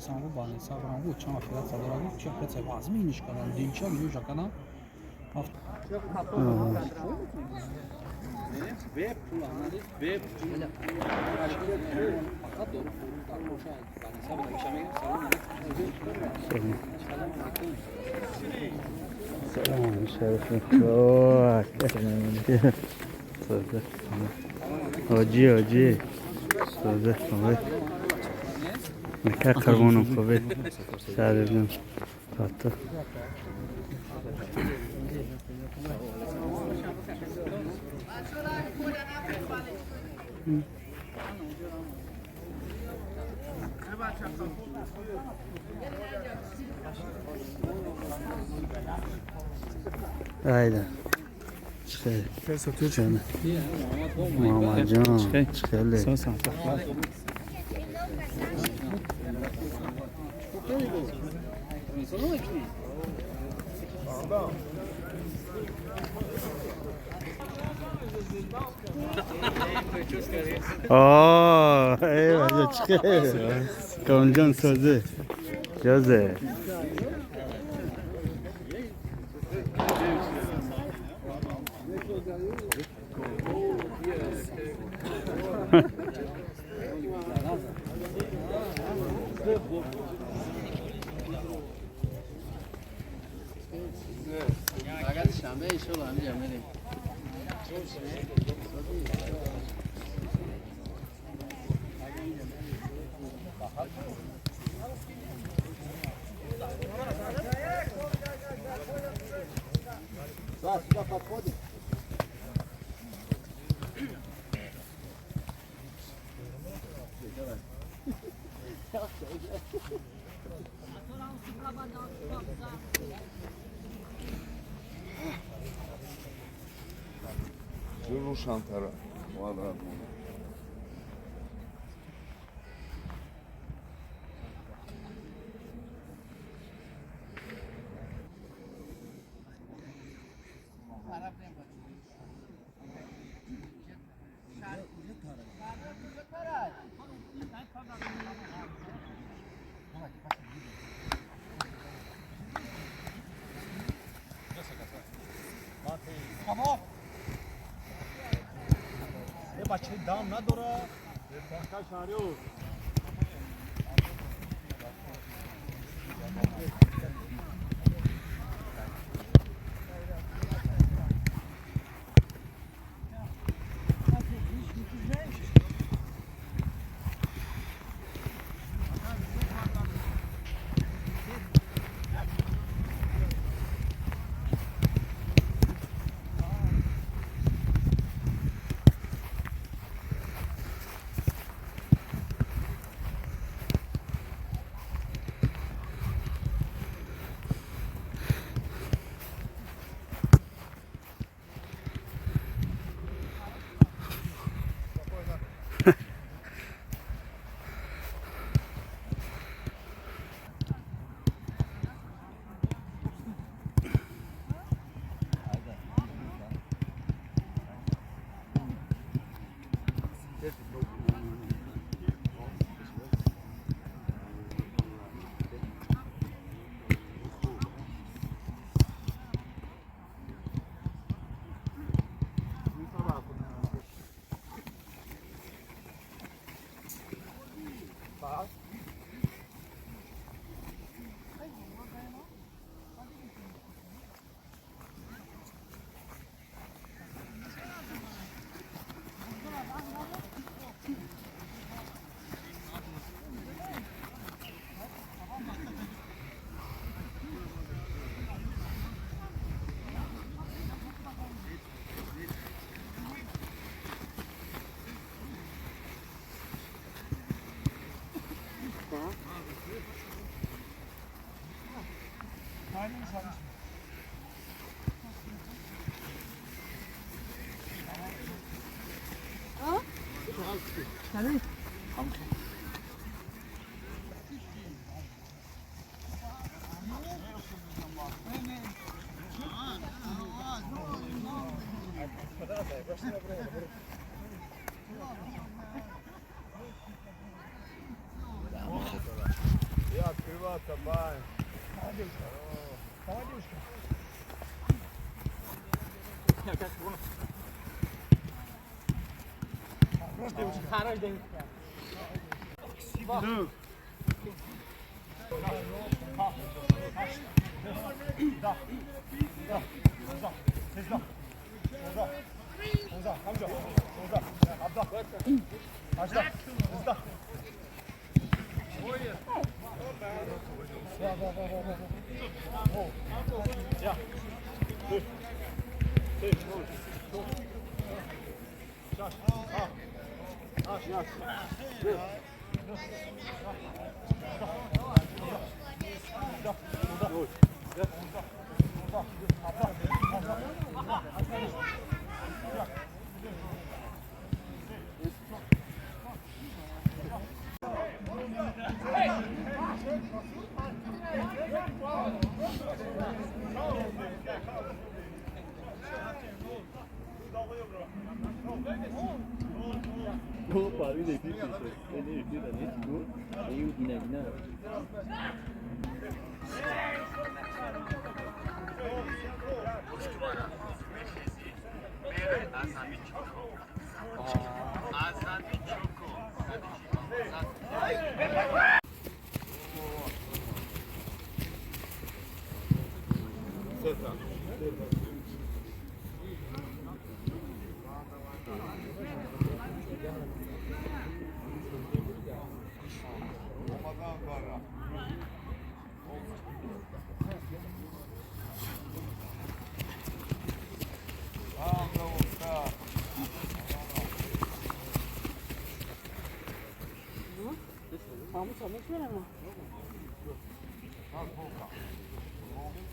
sangu bani sabran bu çan afiyet sabran bu çapret sevaz mi iniş kalan dinçam yu jakana ve pulanları ve fakat doğru koşa bani sabran yaşamaya سلام شرفی خواه سازه آجی سازه خواه نکه قربانم خواه سعده بیم راتا Aynen. Çıkıyor. Çıkıyor. Mama can. Çıkıyor. Sağ sağ. Eyvah çıkıyor. Kamcan sözü. Göze. Şantara. Vallahi. Tamam. بچه دام نداره پنکا شاریو Tabii.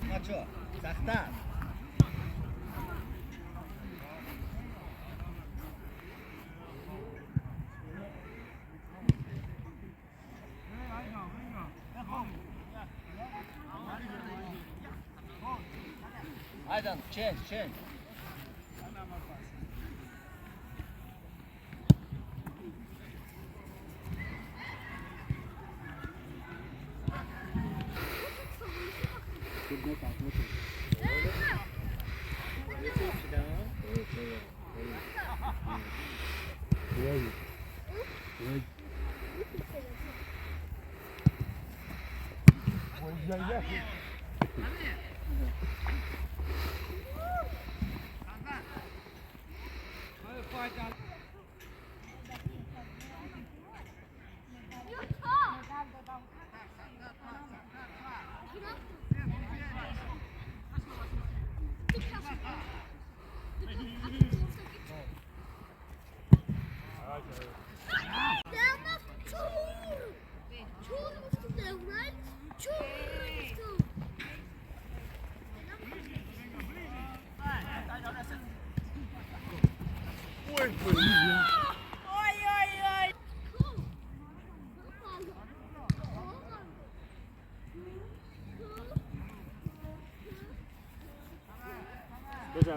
Macho, sahta. Aydan, change.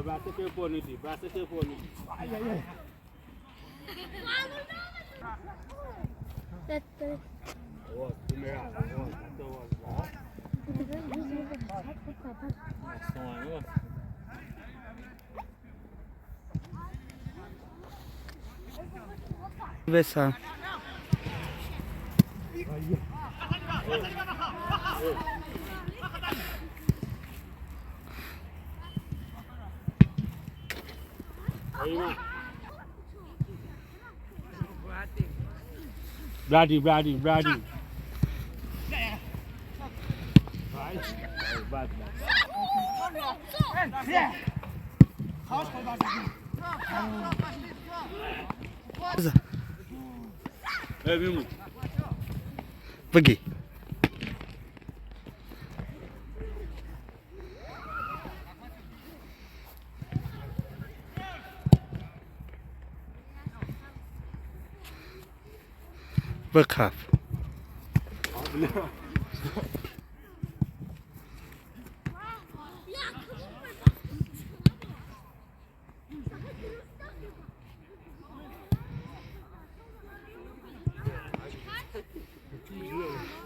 Basta che poni lì, basta che poni lì. Besa. Brady. Pergi. Berkhaf.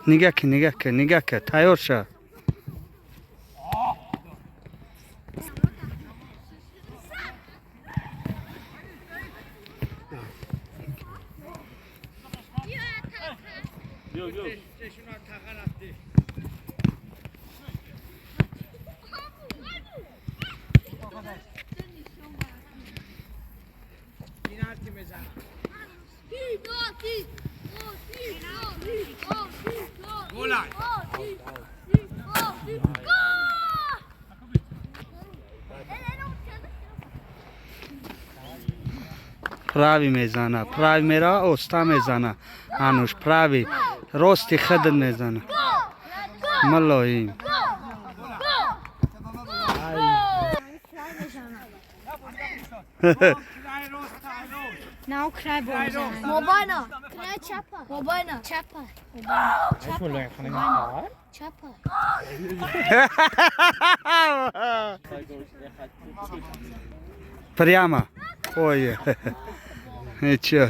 نگاه که تیار شد. Yo. Pravi mezana, pravi mera, osta mezana. Anush, pravi. Rosti khadr mezana. Maloim. Now cry Mobile. Cry chapa. Mobile. Chapa. Chapa. Прямо. Ой. Ничего.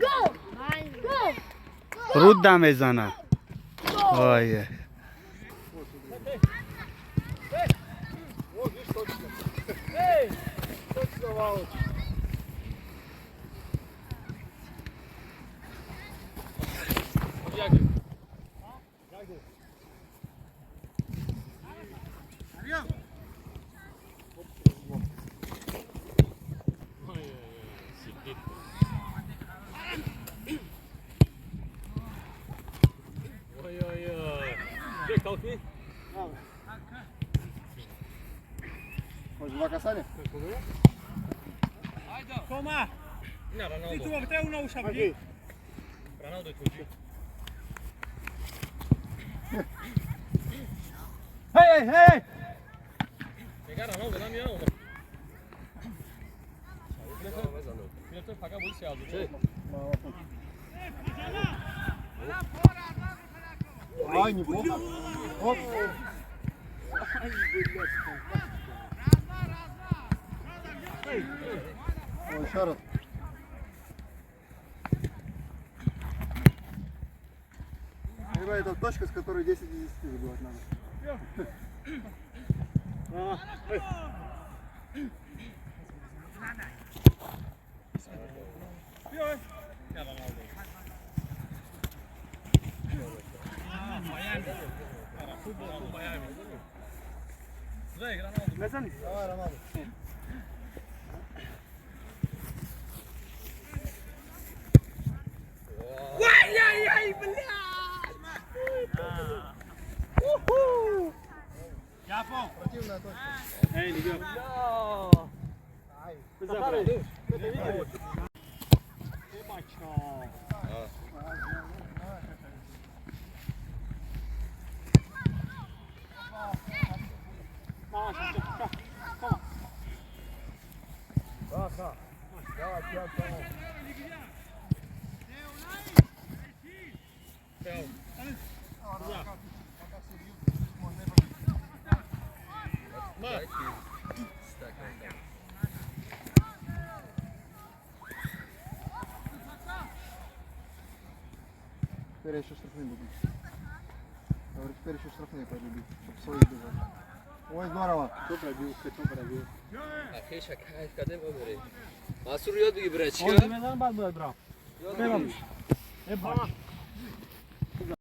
Go. Go. Руда мезана. Ой. Pode levar a caçalha? Toma! E tu até uma uxa aqui. Ronaldo tudo. Hey! Pegar Ronaldo na minha mão. Eu tô pagar muito cedo. Ай, неплохо. Оп. Ой, еще раз. Понимаю, это точка, с которой 10 из 10 забивать надо. Давай, Роман. Противная точка. Эй, не бьёт. Теперь я еще штрафные буду. Говорю, теперь еще штрафные пойду бить, чтобы своих бежать. Ой, здорово. Кто пробил? Афиша, кайф, кадем обери. Масур яд бигибра, чика? Он за меня надо брать, брат. Яд бигибра.